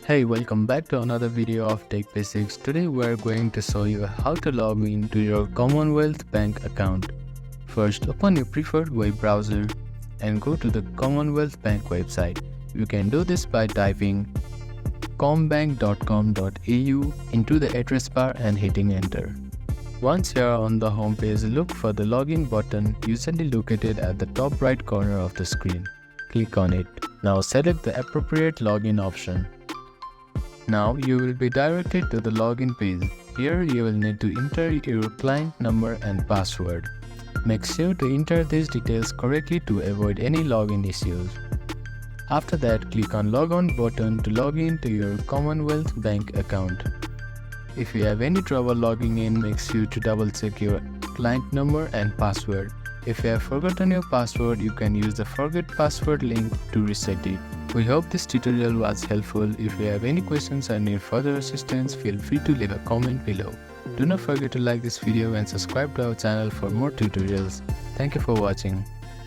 Hey, welcome back to another video of Tech Basics. Today we are going to show you how to log in to your Commonwealth Bank account. First, open your preferred web browser and go to the Commonwealth Bank website. You can do this by typing combank.com.au into the address bar and hitting enter. Once you are on the home page, look for the login button usually located at the top right corner of the screen. Click on it. Now select the appropriate login option. Now you will be directed to the login page. Here you will need to enter your client number and password. Make sure to enter these details correctly to avoid any login issues. After that, click on Log On button to log in to your Commonwealth Bank account. If you have any trouble logging in, make sure to double check your client number and password. If you have forgotten your password, you can use the Forget Password link to reset it. We hope this tutorial was helpful. If you have any questions or need further assistance, feel free to leave a comment below. Do not forget to like this video and subscribe to our channel for more tutorials. Thank you for watching.